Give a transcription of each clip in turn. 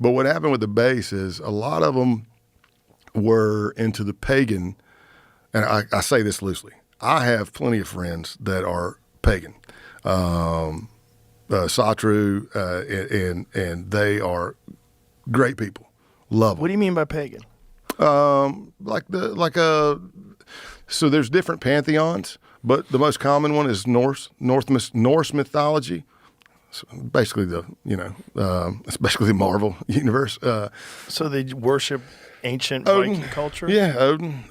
But what happened with the base is a lot of them were into the pagan, and I say this loosely. I have plenty of friends that are pagan, Satru, and they are great people. Love them. What do you mean by pagan? So there's different pantheons, but the most common one is Norse mythology. So basically it's basically the Marvel universe. So they worship ancient Odin, Viking culture? Yeah, Odin,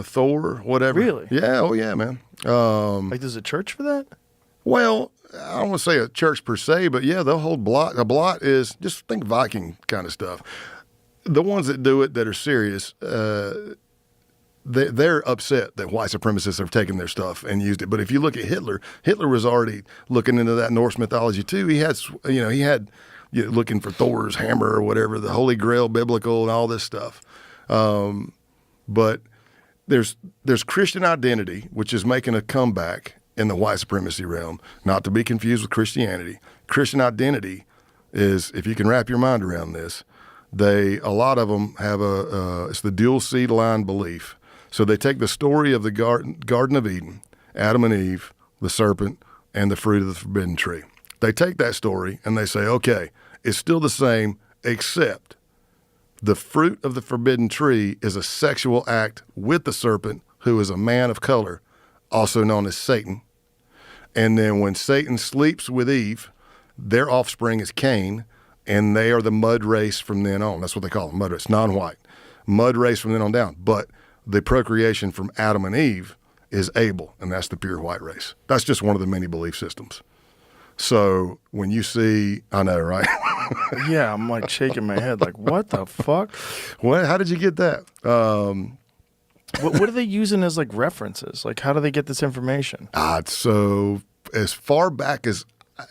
Thor, whatever. Really? Yeah, oh yeah, man. Like there's a church for that? Well, I don't want to say a church per se, but yeah, they'll hold blot. A blot is, just think Viking kind of stuff. The ones that do it that are serious, they're upset that white supremacists have taken their stuff and used it. But if you look at Hitler was already looking into that Norse mythology too. He had looking for Thor's hammer or whatever, the Holy Grail, biblical, and all this stuff. But there's Christian identity, which is making a comeback in the white supremacy realm, not to be confused with Christianity. Christian identity is, if you can wrap your mind around this, a lot of them have it's the dual seed line belief. So they take the story of the Garden of Eden, Adam and Eve, the serpent, and the fruit of the forbidden tree. They take that story and they say, okay, it's still the same, except the fruit of the forbidden tree is a sexual act with the serpent, who is a man of color, also known as Satan. And then when Satan sleeps with Eve, their offspring is Cain, and they are the mud race from then on. That's what they call them, mud race, non-white. Mud race from then on down. But the procreation from Adam and Eve is Abel, and that's the pure white race. That's just one of the many belief systems. So when you see, I know, right? Yeah, I'm like shaking my head like, what the fuck? How did you get that? What are they using as like references? Like, how do they get this information? So as far back as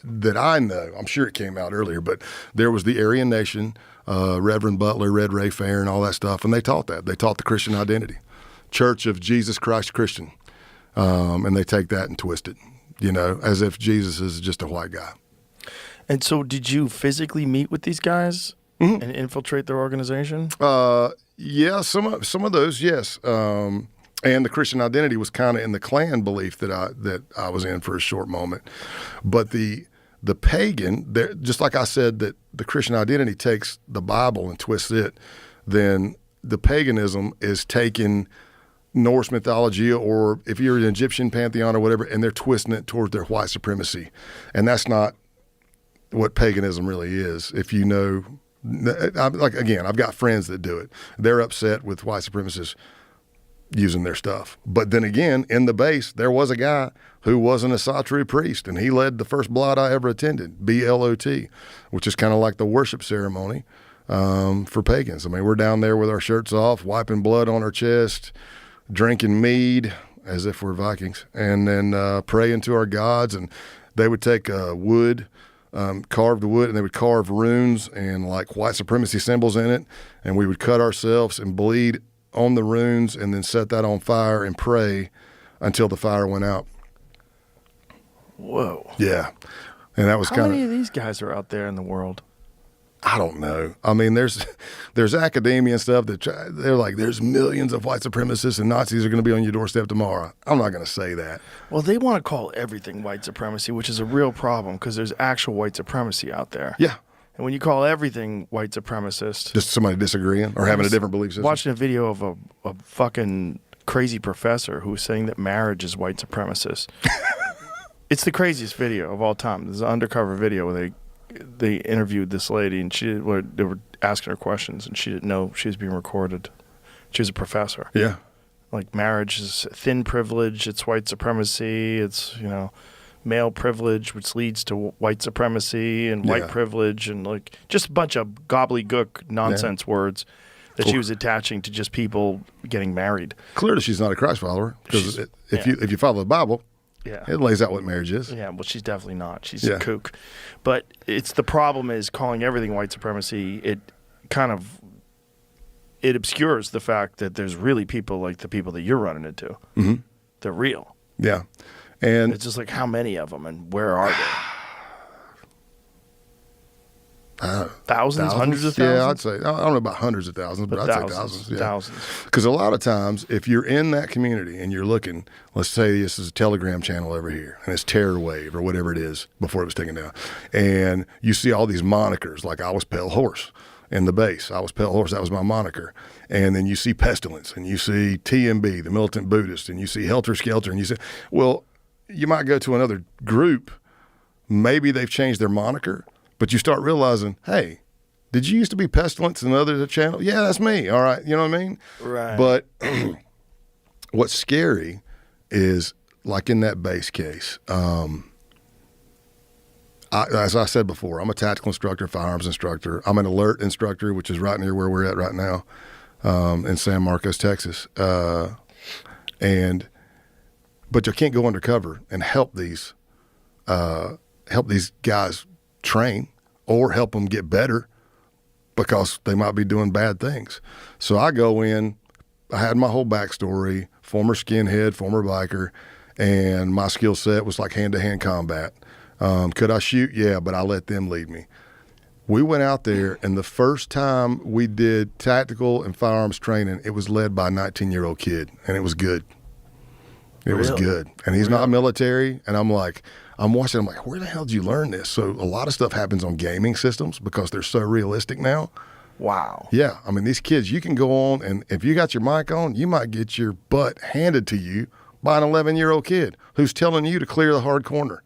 that I know, I'm sure it came out earlier, but there was the Aryan Nation, Reverend Butler, Red Ray Fair, and all that stuff, and they taught that. They taught the Christian identity, Church of Jesus Christ Christian, and they take that and twist it, as if Jesus is just a white guy. And so did you physically meet with these guys and infiltrate their organization? Yeah, some of those, yes. And the Christian identity was kind of in the clan belief that I was in for a short moment. But the pagan, just like I said, that the Christian identity takes the Bible and twists it, then the paganism is taking Norse mythology, or if you're an Egyptian pantheon or whatever, and they're twisting it toward their white supremacy. And that's not what paganism really is. If you know, I've got friends that do it. They're upset with white supremacists using their stuff. But then again, in the base, there was a guy who wasn't a Satru priest, and he led the first blot I ever attended, BLOT, which is kind of like the worship ceremony for pagans. I mean, we're down there with our shirts off, wiping blood on our chest, drinking mead as if we're Vikings, and then praying to our gods. And they would take wood, carved wood, and they would carve runes and like white supremacy symbols in it, and we would cut ourselves and bleed on the runes and then set that on fire and pray until the fire went out. Whoa. Yeah. And that was How many of these guys are out there in the world? I don't know. I mean, there's academia and stuff that they're like, there's millions of white supremacists and Nazis are going to be on your doorstep tomorrow. I'm not going to say that. Well, they want to call everything white supremacy, which is a real problem because there's actual white supremacy out there. Yeah. And when you call everything white supremacist, just somebody disagreeing or having a different belief system. Watching a video of a fucking crazy professor who was saying that marriage is white supremacist. It's the craziest video of all time. There's an undercover video where they interviewed this lady and they were asking her questions and she didn't know she was being recorded. She was a professor. Yeah. Like marriage is thin privilege, it's white supremacy, it's, male privilege, which leads to white supremacy and white privilege, and like just a bunch of gobbledygook nonsense words that she was attaching to just people getting married. Clearly she's not a Christ follower, because if you follow the Bible, it lays out what marriage is. Yeah, well, she's definitely not. She's a kook. But the problem is calling everything white supremacy, it obscures the fact that there's really people like the people that you're running into. Mm-hmm. They're real. Yeah. And it's just like, how many of them and where are they? Thousands, hundreds of thousands? Yeah, I'd say, I don't know about hundreds of thousands, but I'd say thousands. Yeah. Thousands. Because a lot of times, if you're in that community and you're looking, let's say this is a Telegram channel over here, and it's Terror Wave or whatever it is before it was taken down, and you see all these monikers, like I was Pale Horse in the base. I was Pale Horse, that was my moniker. And then you see Pestilence, and you see TMB, the Militant Buddhist, and you see Helter Skelter, and you say, well, you might go to another group, maybe they've changed their moniker, but you start realizing, hey, did you used to be Pestilence in another channel? Yeah, that's me. All right. You know what I mean? Right. But what's scary is, like in that base case, as I said before, I'm a tactical instructor, firearms instructor. I'm an alert instructor, which is right near where we're at right now in San Marcos, Texas. But you can't go undercover and help these guys train or help them get better because they might be doing bad things. So I go in, I had my whole backstory, former skinhead, former biker, and my skill set was like hand-to-hand combat. Could I shoot? Yeah, but I let them lead me. We went out there, and the first time we did tactical and firearms training, it was led by a 19-year-old kid, and it was good. It was good. And he's not military, and I'm watching, I'm like, where the hell did you learn this? So a lot of stuff happens on gaming systems because they're so realistic now. Wow. Yeah. I mean, these kids, you can go on, and if you got your mic on, you might get your butt handed to you by an 11-year-old kid who's telling you to clear the hard corner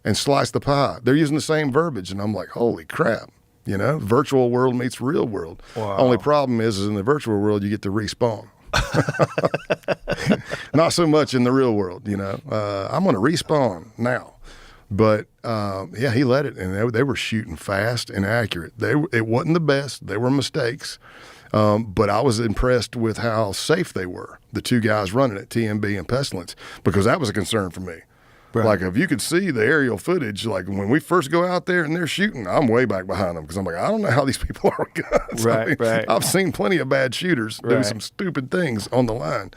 and slice the pie. They're using the same verbiage, and I'm like, holy crap. You know, virtual world meets real world. Wow. Only problem is in the virtual world, you get to respawn. Not so much in the real world, you know. I'm going to respawn now. But, yeah, he let it, and they were shooting fast and accurate. It wasn't the best. There were mistakes. But I was impressed with how safe they were, the two guys running it, TMB and Pestilence, because that was a concern for me. Right. Like, if you could see the aerial footage, like when we first go out there and they're shooting, I'm way back behind them because I'm like, I don't know how these people are with guns. Right, right. I've seen plenty of bad shooters do some stupid things on the line.